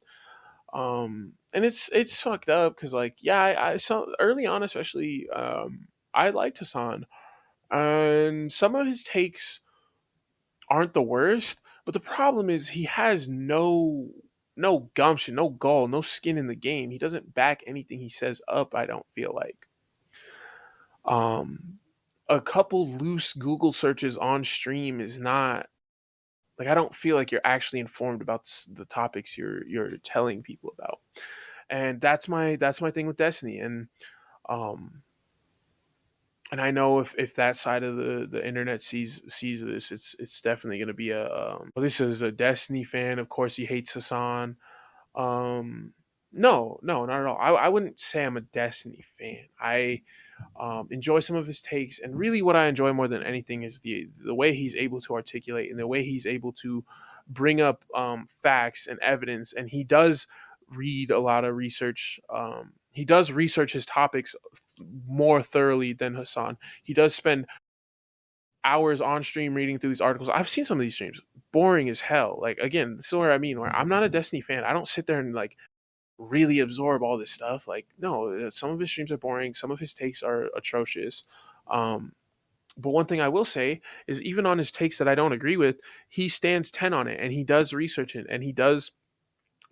it's fucked up because like yeah I saw early on especially I liked Hassan and some of his takes aren't the worst, but the problem is he has no gumption, no gall, no skin in the game. He doesn't back anything he says up. I don't feel like um a couple loose Google searches on stream is not like I don't feel like you're actually informed about the topics you're telling people about, and that's my thing with Destiny, um and I know if that side of the internet sees this, it's definitely going to be a well, this is a Destiny fan. Of course, he hates Hassan. Um, no, no, not at all. I wouldn't say I'm a Destiny fan. I enjoy some of his takes, and really, what I enjoy more than anything is the way he's able to articulate and the way he's able to bring up facts and evidence. And he does read a lot of research. He does research his topics more thoroughly than Hassan. He does spend hours on stream reading through these articles. I've seen some of these streams, boring as hell. Like again, this is what I mean. Where I'm not a Destiny fan. I don't sit there and like really absorb all this stuff. Like no, some of his streams are boring. Some of his takes are atrocious. Um, But one thing I will say is, even on his takes that I don't agree with, he stands 10 on it, and he does research it, and he does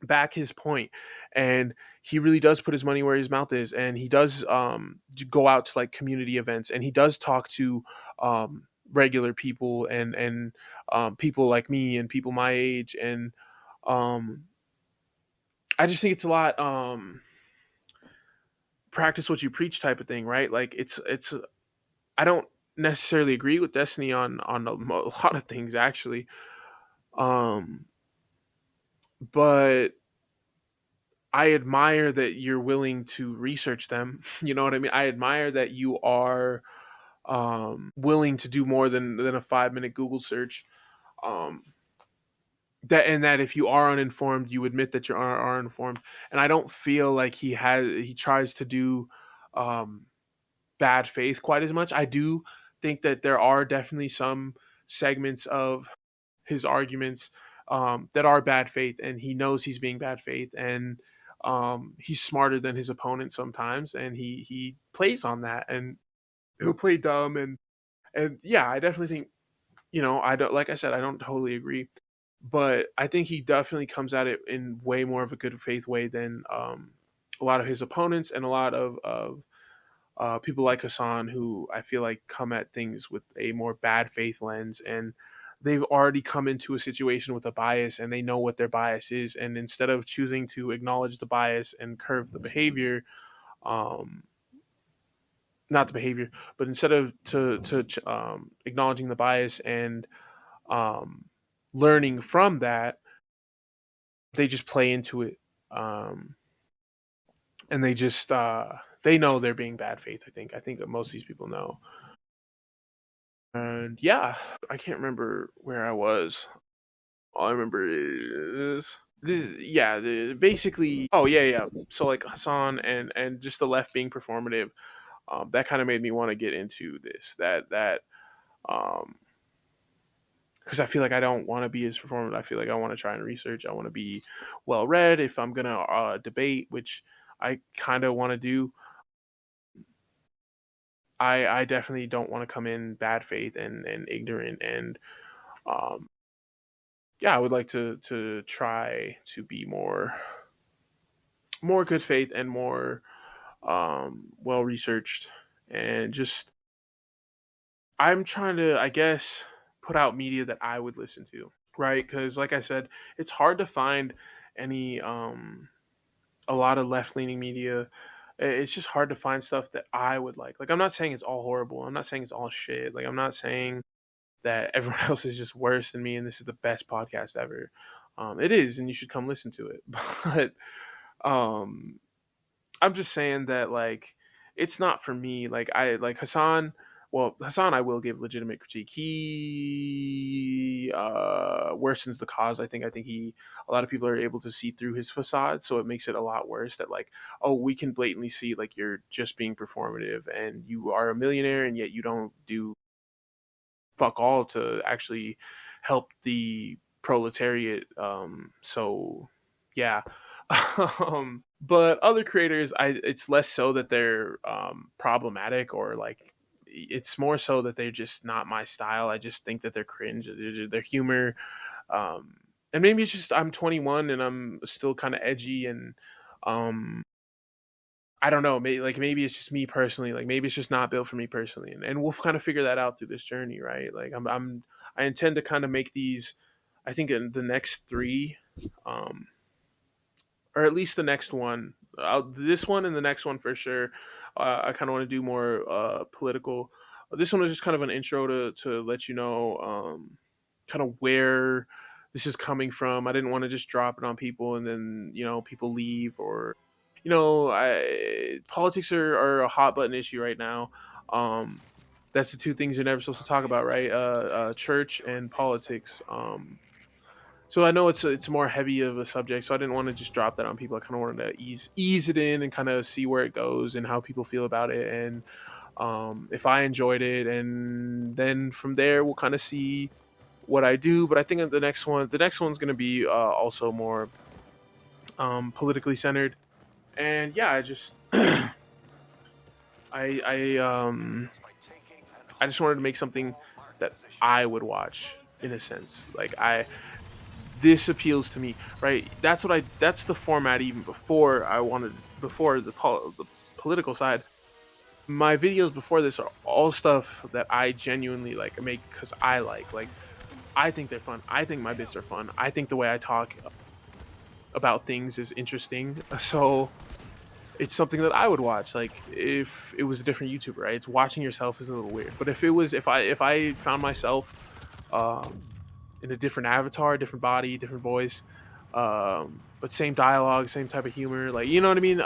back his point, and he really does put his money where his mouth is, and he does go out to like community events, and he does talk to regular people, and people like me and people my age, and um, I just think it's a lot practice what you preach type of thing, right? Like it's I don't necessarily agree with Destiny on a lot of things actually, um, but I admire that you're willing to research them. You know what I mean? I admire that you are willing to do more than a 5 minute Google search. Um, that and that if you are uninformed, you admit that you are uninformed. And I don't feel like he tries to do um, bad faith quite as much. I do think that there are definitely some segments of his arguments that are bad faith, and he knows he's being bad faith, and he's smarter than his opponent sometimes, and he plays on that, and he'll play dumb, and yeah, I definitely think, I don't, like I said, I don't totally agree, but I think he definitely comes at it in way more of a good faith way than a lot of his opponents, and a lot of people like Hassan, who I feel like come at things with a more bad faith lens, and they've already come into a situation with a bias, and they know what their bias is, and instead of choosing to acknowledge the bias and curve the behavior, um, not the behavior, but instead of acknowledging the bias and um, learning from that, they just play into it, um, and they know they're being bad faith. I think that most of these people know. And yeah, I can't remember where I was. All I remember is yeah, basically. Oh yeah, yeah. So like Hassan and just the left being performative. That kind of made me want to get into this. That um, because I feel like I don't want to be as performative. I feel like I want to try and research. I want to be well read if I'm gonna debate, which I kind of want to do. I definitely don't want to come in bad faith and ignorant, and um, yeah, I would like to try to be more good faith and more well researched, and just I'm trying to, I guess, put out media that I would listen to, right? Because like I said, it's hard to find any a lot of left leaning media. It's just hard to find stuff that I would like. Like, I'm not saying it's all horrible. I'm not saying it's all shit. Like, I'm not saying that everyone else is just worse than me and this is the best podcast ever. It is, and you should come listen to it. But um, I'm just saying that, like, it's not for me. Like, I like Hassan. Well, Hassan, I will give legitimate critique. He worsens the cause. I think a lot of people are able to see through his facade, so it makes it a lot worse. That, like, oh, we can blatantly see like you're just being performative, and you are a millionaire, and yet you don't do fuck all to actually help the proletariat. So yeah. But other creators, it's less so that they're problematic, or like it's more so that they're just not my style. I just think that they're cringe. Their humor, and maybe it's just I'm 21 and I'm still kind of edgy, and um, I don't know. Maybe it's just me personally. Like, maybe it's just not built for me personally, and we'll kind of figure that out through this journey, right? Like, I intend to kind of make these. I think in the next three, um, or at least the next one. This one and the next one for sure. I kind of want to do more political. This one was just kind of an intro to let you know kind of where this is coming from. I didn't want to just drop it on people and then people leave, or politics are a hot button issue right now. That's the two things you're never supposed to talk about, right? Church and politics. So I know it's more heavy of a subject, so I didn't want to just drop that on people. I kind of wanted to ease it in and kind of see where it goes and how people feel about it, and if I enjoyed it, and then from there we'll kind of see what I do. But I think the next one's going to be also more politically centered, and yeah, I just I I just wanted to make something that I would watch in a sense. Like I this appeals to me, right? That's the format even before I wanted before the political side. My videos before this are all stuff that I genuinely like make cuz I like I think they're fun. I think my bits are fun. I think the way I talk about things is interesting. So it's something that I would watch. Like if it was a different YouTuber, right? It's watching yourself is a little weird. But if I found myself um, in a different avatar, different body, different voice, but same dialogue, same type of humor, like you know what I mean,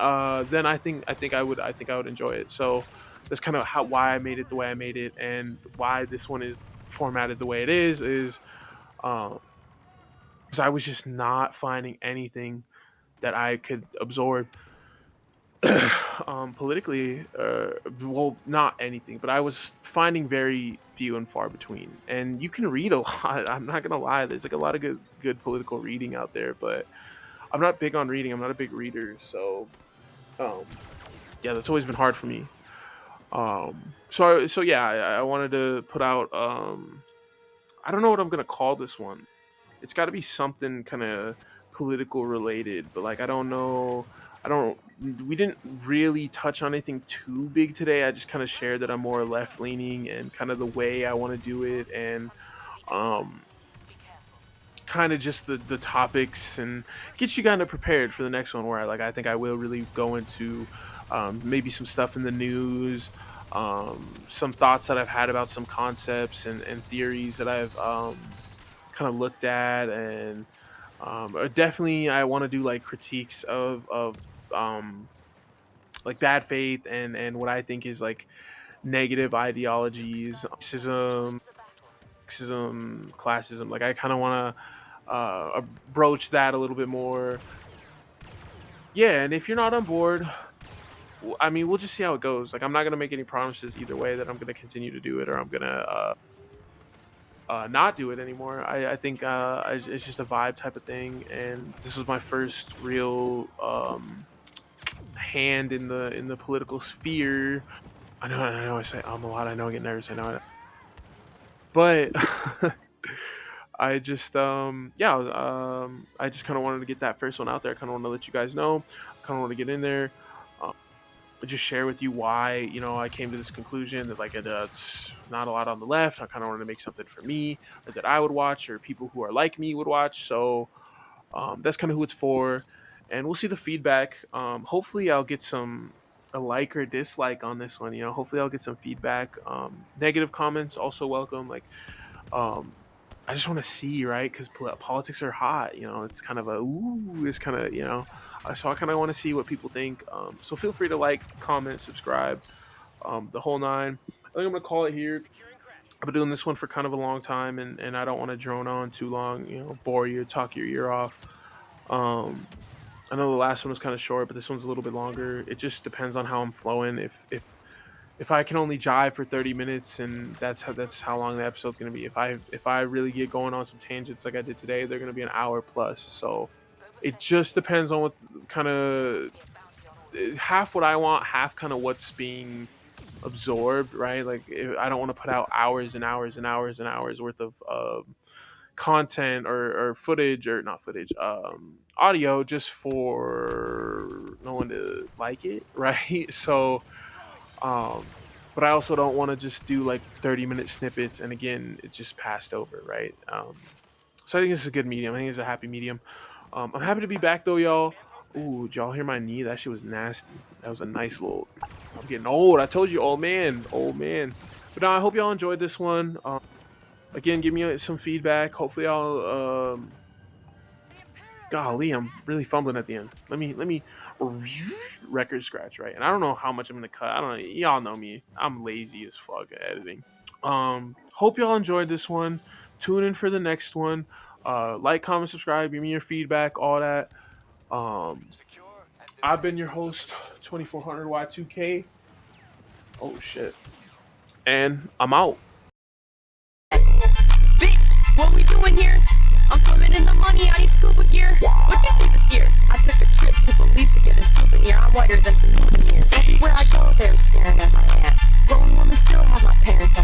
then I think I would enjoy it. So that's kind of how why I made it the way I made it, and why this one is formatted the way it is um, because I was just not finding anything that I could absorb politically. Well, not anything, but I was finding very few and far between. And you can read a lot. I'm not gonna lie. There's like a lot of good political reading out there, but I'm not big on reading. I'm not a big reader, so um, yeah, that's always been hard for me. So yeah, I wanted to put out. I don't know what I'm gonna call this one. It's got to be something kind of political related, but like I don't know. I don't. We didn't really touch on anything too big today. I just kind of shared that I'm more left leaning and kind of the way I want to do it, and um, kind of just the topics, and get you kind of prepared for the next one where I think I will really go into maybe some stuff in the news, some thoughts that I've had about some concepts and theories that I've kind of looked at, and definitely I want to do like critiques of um, like bad faith and what I think is like negative ideologies, racism, classism. Like I kind of want to broach that a little bit more. Yeah, and if you're not on board, I mean, we'll just see how it goes. Like I'm not gonna make any promises either way that I'm gonna continue to do it or I'm gonna not do it anymore. I think it's just a vibe type of thing, and this was my first real hand in the political sphere. I know. I say a lot. I know I get nervous. I know, but I just yeah, I just kind of wanted to get that first one out there. I kind of want to let you guys know. I kind of want to get in there. Um, just share with you why I came to this conclusion that like it's not a lot on the left. I kind of wanted to make something for me or that I would watch or people who are like me would watch. So that's kind of who it's for, and we'll see the feedback. Hopefully, I'll get a like or dislike on this one. Hopefully, I'll get some feedback. Negative comments also welcome. Like, um, I just want to see, right? Because politics are hot. It's kind of a ooh. It's kind of So I kind of want to see what people think. So feel free to like, comment, subscribe, the whole nine. I think I'm gonna call it here. I've been doing this one for kind of a long time, and I don't want to drone on too long. Bore you, talk your ear off. Um, I know the last one was kind of short, but this one's a little bit longer. It just depends on how I'm flowing. If I can only jive for 30 minutes, and that's how long the episode's gonna be. If I really get going on some tangents like I did today, they're gonna be an hour plus. So it just depends on what kind of half what I want, half kind of what's being absorbed, right? Like I don't want to put out hours and hours and hours and hours worth of content or footage or not footage, audio just for no one to like it, right? So um but I also don't want to just do like 30-minute snippets and again it just passed over, right? So I think this is a good medium. I think it's a happy medium. I'm happy to be back though, y'all. Ooh, did y'all hear my knee? That shit was nasty. That was a nice little. I'm getting old. I told you, old man, old man. But now I hope y'all enjoyed this one. Again, give me some feedback. Hopefully, I'll. Golly, I'm really fumbling at the end. Let me record scratch, right. And I don't know how much I'm gonna cut. I don't know. Y'all know me. I'm lazy as fuck at editing. Hope y'all enjoyed this one. Tune in for the next one. Like, comment, subscribe. Give me your feedback. All that. Um, I've been your host, 2400Y2K. Oh shit. And I'm out. Bitch, what we doing here? I'm swimming in the money, I need scuba gear. What you do this year? I took a trip to Belize to get a souvenir. I'm whiter than some years. Everywhere I go, they're staring at my ass. Grown women still have my parents.